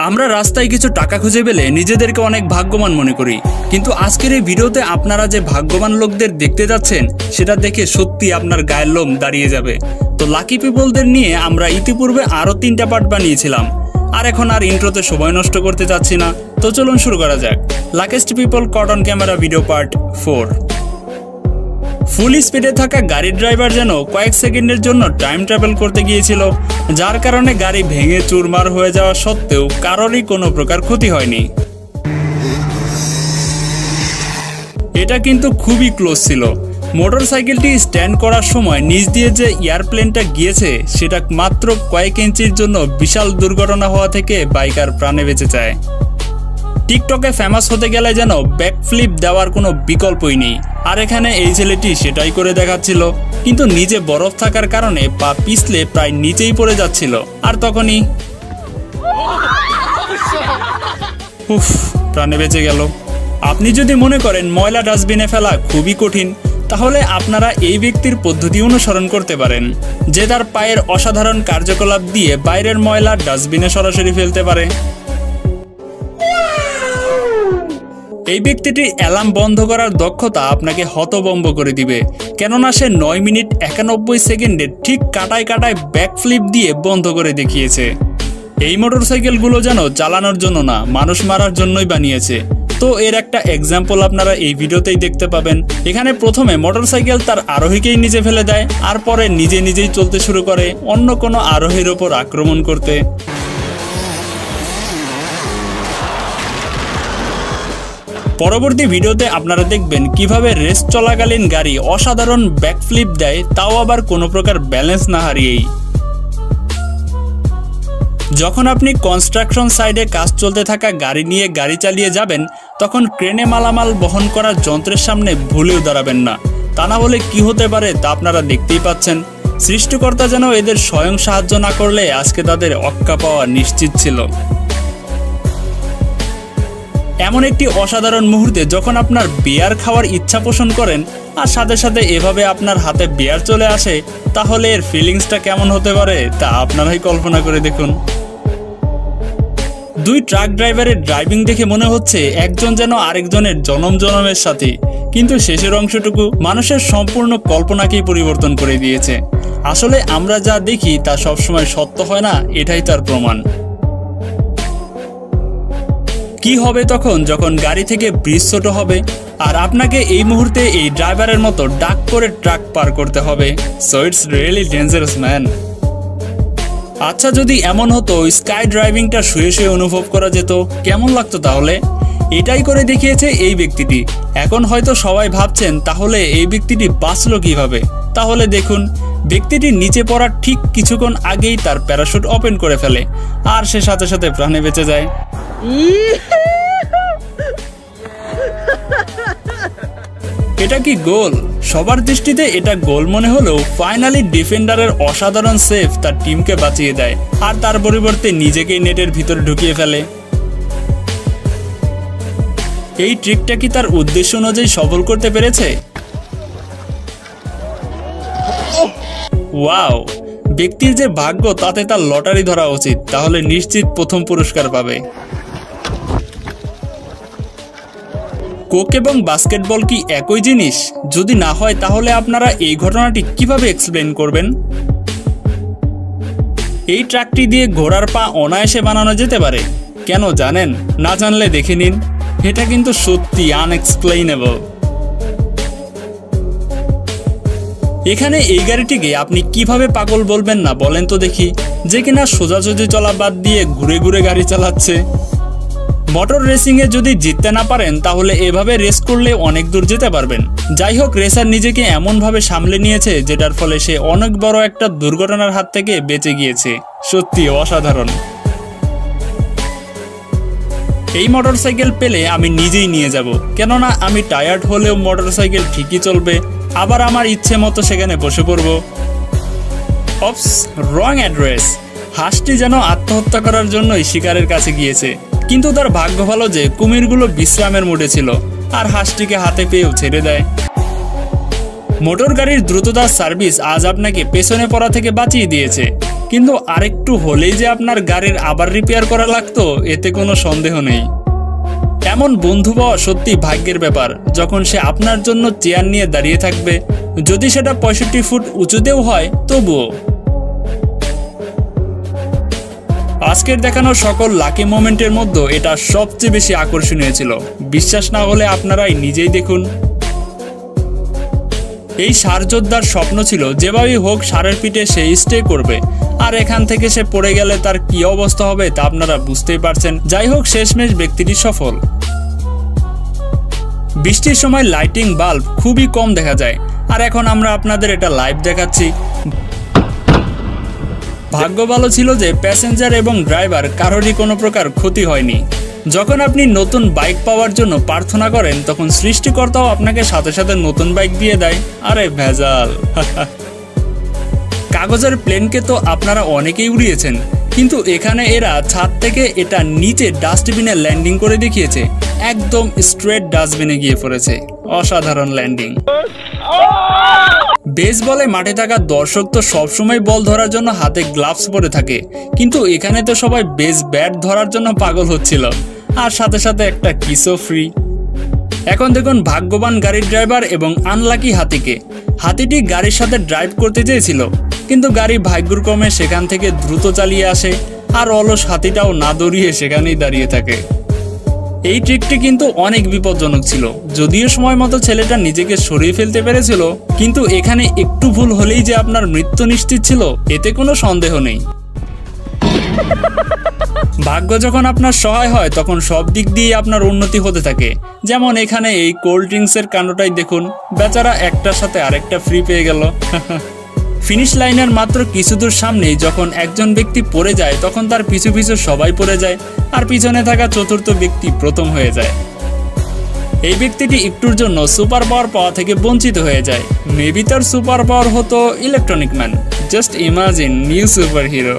আমরা রাস্তায় কিছু টাকা খুঁজে পেলে নিজেদেরকে অনেক ভাগ্যবান মনে করি, কিন্তু আজকের এই ভিডিওতে আপনারা যে ভাগ্যবান লোকদের দেখতে যাচ্ছেন সেটা দেখে সত্যি আপনার গায়ের লোম দাঁড়িয়ে যাবে। তো লাকি পিপলদের নিয়ে আমরা ইতিপূর্বে আরও 3টা পার্ট বানিয়েছিলাম, আর এখন আর ইন্ট্রোতে সময় নষ্ট করতে চাচ্ছি না। তো চলুন শুরু করা যাক। Luckiest people caught on camera video part 4। Full স্পিডে থাকা গাড়ির ড্রাইভার যেন কয়েক সেকেন্ডের জন্য টাইম ট্রাভেল করতে গিয়েছিল, যার কারণে গাড়ি ভেঙে চুরমার হয়ে যাওয়া সত্ত্বেও কারোরই কোনো প্রকার ক্ষতি হয়নি। এটা কিন্তু খুবই ক্লোজ ছিল। মোটরসাইকেলটি স্ট্যান্ড করার সময় নিচ দিয়ে যে এয়ারপ্লেনটা গিয়েছে সেটা মাত্র কয়েক ইঞ্চির জন্য বিশাল দুর্ঘটনা হওয়া থেকে বাইকার প্রাণে বেঁচে যায়। টিকটকে ফেমাস হতে গেলে যেন ব্যাকফ্লিপ দেওয়ার কোনো বিকল্পই নেই, আর এখানে এই ছেলেটি সেটাই করে দেখাচ্ছিল, কিন্তু নিচে বরফ থাকার কারণে পা পিছলে প্রায় নিচেই পড়ে যাচ্ছিল। আর তখনই প্রাণে বেঁচে গেল। আপনি যদি মনে করেন ময়লা ডাস্টবিনে ফেলা খুবই কঠিন, তাহলে আপনারা এই ব্যক্তির পদ্ধতি অনুসরণ করতে পারেন, যে তার পায়ের অসাধারণ কার্যকলাপ দিয়ে বাইরের ময়লা ডাস্টবিনে সরাসরি ফেলতে পারে। এই ব্যক্তিটির অ্যালার্ম বন্ধ করার দক্ষতা আপনাকে হতভম্ব করে দিবে, কেননা সে 9 মিনিট 91 সেকেন্ডে ঠিক কাটায় কাটায় ব্যাকফ্লিপ দিয়ে বন্ধ করে দেখিয়েছে। এই মোটরসাইকেলগুলো যেন চালানোর জন্য না, মানুষ মারার জন্যই বানিয়েছে। তো এর একটা এক্সাম্পল আপনারা এই ভিডিওতেই দেখতে পাবেন। এখানে প্রথমে মোটরসাইকেল তার আরোহীকেই নিচে ফেলে দেয়, আর পরে নিজেই চলতে শুরু করে অন্য কোনো আরোহীর ওপর আক্রমণ করতে। পরবর্তী ভিডিওতে আপনারা দেখবেন কিভাবে রেস চলাকালীন গাড়ি অসাধারণ ব্যাকফ্লিপ দেয়, তাও আবার কোনো প্রকার ব্যালেন্স না হারিয়েই। যখন আপনি কনস্ট্রাকশন সাইডে কাজ চলতে থাকা গাড়ি নিয়ে গাড়ি চালিয়ে যাবেন, তখন ক্রেনে মালামাল বহন করার যন্ত্রের সামনে ভুলেও দাঁড়াবেন না, তা না হলে কি হতে পারে তা আপনারা দেখতেই পাচ্ছেন। সৃষ্টিকর্তা যেন এদের স্বয়ং সাহায্য না করলে আজকে তাদের অক্কা পাওয়া নিশ্চিত ছিল। এমন একটি অসাধারণ মুহূর্তে যখন আপনার বিয়ার খাওয়ার ইচ্ছা পোষণ করেন আর সাথে সাথে এভাবে আপনার হাতে বিয়ার চলে আসে, তাহলে এর ফিলিংসটা কেমন হতে পারে তা আপনারাই কল্পনা করে দেখুন। 2 ট্রাক ড্রাইভারের ড্রাইভিং দেখে মনে হচ্ছে একজন যেন আরেকজনের জনমের সাথে, কিন্তু শেষের অংশটুকু মানুষের সম্পূর্ণ কল্পনাকেই পরিবর্তন করে দিয়েছে। আসলে আমরা যা দেখি তা সবসময় সত্য হয় না, এটাই তার প্রমাণ। কি হবে তখন যখন গাড়ি থেকে ব্রিজ ছোট হবে আর আপনাকে এই মুহূর্তে এই ড্রাইভারের মতো ডাক করে ট্রাক পার করতে হবে। So it's really dangerous man. আচ্ছা, যদি এমন হতো স্কাই ড্রাইভিংটা শুয়ে শুয়ে অনুভব করা যেত, কেমন লাগতো তাহলে? এটাই করে দেখিয়েছে এই ব্যক্তিটি। এখন হয়তো সবাই ভাবছেন তাহলে এই ব্যক্তিটি বাঁচলো কিভাবে? তাহলে দেখুন, ব্যক্তিটি নিচে পড়ার ঠিক কিছুক্ষণ আগেই তার প্যারাশুট ওপেন করে ফেলে, আর সে সাথে সাথে প্রাণে বেঁচে যায়। এটা কি গোল? সবার দৃষ্টিতে এটা গোল মনে হলেও ফাইনালি ডিফেন্ডারের অসাধারণ সেভ তার টিমকে বাঁচিয়ে দেয়, আর তার পরিবর্তে নিজেকেই নেটের ভিতরে ঢুকিয়ে ফেলে। এই ট্রিকটা কি তার উদ্দেশ্য অনুযায়ী সফল করতে পেরেছে? ওয়াও! ব্যক্তির যে ভাগ্য, তাতে তার লটারি ধরা উচিত, তাহলে নিশ্চিত প্রথম পুরস্কার পাবে। কোক এবং বাস্কেটবল কি একই জিনিস? যদি না হয় তাহলে আপনারা এই ঘটনাটি কিভাবে এক্সপ্লেন করবেন? এই ট্রাকটি দিয়ে ঘোড়ার পা অনায়াসে বানানো যেতে পারে। কেন জানেন? না জানলে দেখে নিন। এটা কিন্তু সত্যি আনএক্সপ্লেইনেবল। এখানে এই গাড়িটিকে আপনি কিভাবে পাগল বলবেন না বলেন তো দেখি, যে কিনা সোজাসুজি চলা বাদ দিয়ে ঘুরে ঘুরে গাড়ি চালাচ্ছে। মোটর রেসিংয়ে যদি জিততে না পারেন তাহলে এভাবে রেস করলে অনেক দূর যেতে পারবেন। যাই হোক, রেসার নিজেকে এমনভাবে সামলে নিয়েছে যেটার ফলে সে অনেক বড় একটা দুর্ঘটনার হাত থেকে বেঁচে গিয়েছে। সত্যি অসাধারণ। এই মোটরসাইকেল পেলে আমি নিজেই নিয়ে যাব, কেননা আমি টায়ার্ড হলেও মোটরসাইকেল ঠিকই চলবে, আবার আমার ইচ্ছে মতো সেখানে বসে পড়ব। অপস, রং অ্যাড্রেস। হাঁসটি যেন আত্মহত্যা করার জন্যই শিকারের কাছে গিয়েছে, কিন্তু তার ভাগ্য ভালো যে কুমিরগুলো বিশ্রামের মুডে ছিল আর হাঁসটিকে হাতে পেয়েও ছেড়ে দেয়। মোটর গাড়ির দ্রুততার সার্ভিস আজ আপনাকে পেছনে পড়া থেকে বাঁচিয়ে দিয়েছে। কিন্তু আরেকটু হলেই যে আপনার গাড়ির আবার রিপেয়ার করা লাগতো এতে কোনো সন্দেহ নেই। এমন বন্ধু পাওয়া সত্যি ভাগ্যের ব্যাপার, যখন সে আপনার জন্য চেয়ার নিয়ে দাঁড়িয়ে থাকবে, যদি সেটা 65 ফুট উঁচুতেও হয় তবুও। আজকের দেখানো সকল লাকি মোমেন্টের মধ্যে এটা সবচেয়ে বেশি আকর্ষণীয় ছিল। বিশ্বাস না হলে আপনারাই নিজেই দেখুন। এই ষাঁড় যোদ্ধার স্বপ্ন ছিল যেভাবেই হোক ষাঁড়ের পিঠে সে স্টে করবে, আর এখান থেকে সে পড়ে গেলে তার কি অবস্থা হবে তা আপনারা বুঝতেই পারছেন। যাই হোক, শেষমেশ ব্যক্তিটি সফল। বৃষ্টির সময় লাইটিং বাল্ব খুবই কম দেখা যায়, আর এখন আমরা আপনাদের এটা লাইভ দেখাচ্ছি। ভাগ্য ভালো ছিল যে প্যাসেঞ্জার এবং ড্রাইভার কারোরই কোনো প্রকার ক্ষতি হয়নি। যখন আপনি নতুন বাইক পাওয়ার জন্য প্রার্থনা করেন, তখন সৃষ্টিকর্তাও আপনাকে সাথে সাথে নতুন বাইক দিয়ে দেয়। আরে ভেজাল। কাগজের প্লেনকে তো আপনারা অনেকেই উড়িয়েছেন, কিন্তু এখানে এরা ছাদ থেকে এটা নিচে ডাস্টবিনে ল্যান্ডিং করে দেখিয়েছে। একদম স্ট্রেট ডাস্টবিনে গিয়ে পড়েছে। অসাধারণ ল্যান্ডিং। বেসবলে মাঠে থাকা দর্শক তো সবসময় বল ধরার জন্য হাতে গ্লাভস পরে থাকে, কিন্তু এখানে তো সবাই বেস ব্যাট ধরার জন্য পাগল হচ্ছিল, আর সাথে সাথে একটা কিসও ফ্রি। এখন দেখুন ভাগ্যবান গাড়ির ড্রাইভার এবং আনলাকি হাতিকে। হাতিটি গাড়ির সাথে ড্রাইভ করতে চেয়েছিল, কিন্তু গাড়ি ভাগ্যক্রমে সেখান থেকে দ্রুত চালিয়ে আসে, আর অলস হাতিটাও না দৌড়িয়ে সেখানেই দাঁড়িয়ে থাকে। এই ট্রিকটি কিন্তু অনেক বিপজ্জনক ছিল, যদিও সময় মতো ছেলেটা নিজেকে সরিয়ে ফেলতে পেরেছিল, কিন্তু এখানে একটু ভুল হলেই যে আপনার মৃত্যু নিশ্চিত ছিল এতে কোনো সন্দেহ নেই। ভাগ্য যখন আপনার সহায় হয় তখন সব দিক দিয়ে আপনার উন্নতি হতে থাকে। যেমন এখানে এই কোল্ড ড্রিঙ্কসের কাণ্ডটাই দেখুন, বেচারা একটার সাথে আরেকটা ফ্রি পেয়ে গেল। ফিনিশ লাইনের মাত্র কিছু দূর সামনেই যখন একজন ব্যক্তি পড়ে যায়, তখন তার পিছু পিছু সবাই পড়ে যায়, আর পিছনে থাকা চতুর্থ ব্যক্তি প্রথম হয়ে যায়। এই ব্যক্তিটি একটুর জন্য সুপার পাওয়ার পাওয়া থেকে বঞ্চিত হয়ে যায়। মেবি তার সুপার পাওয়ার হতো electronic man. Just imagine, new super hero.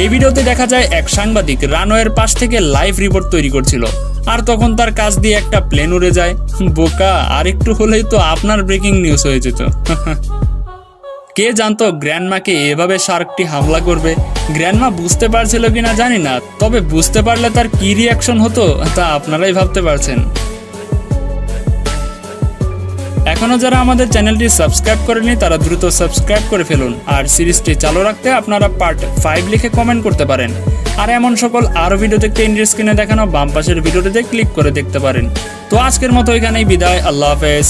এই ভিডিওতে দেখা যায় এক সাংবাদিক রানওয়ের পাশ থেকে লাইভ রিপোর্ট তৈরি করছিল, আর তখন তার কাছ দিয়ে একটা প্লেন উড়ে যায়। বোকা, আর একটু হলেই তো আপনার ব্রেকিং নিউজ হয়ে যেত। কে জানতো গ্র্যান্ডমাকে এভাবে শার্কটি হামলা করবে? গ্র্যান্ডমা বুঝতে পারছিল কিনা জানি না, তবে বুঝতে পারলে তার কি রিয়াকশন হতো তা আপনারাই ভাবতে পারছেন। এখনো যারা আমাদের চ্যানেলটি সাবস্ক্রাইব করেনি তারা দ্রুত সাবস্ক্রাইব করে ফেলুন, আর সিরিজটি চালু রাখতে আপনারা পার্ট 5 লিখে কমেন্ট করতে পারেন। আর এমন সকল আরো ভিডিও দেখতে ইন্ডিয়ার স্ক্রিনে দেখানো বাম পাশের ভিডিওটিতে ক্লিক করে দেখতে পারেন। তো আজকের মতো এখানেই বিদায়। আল্লাহ হাফেজ।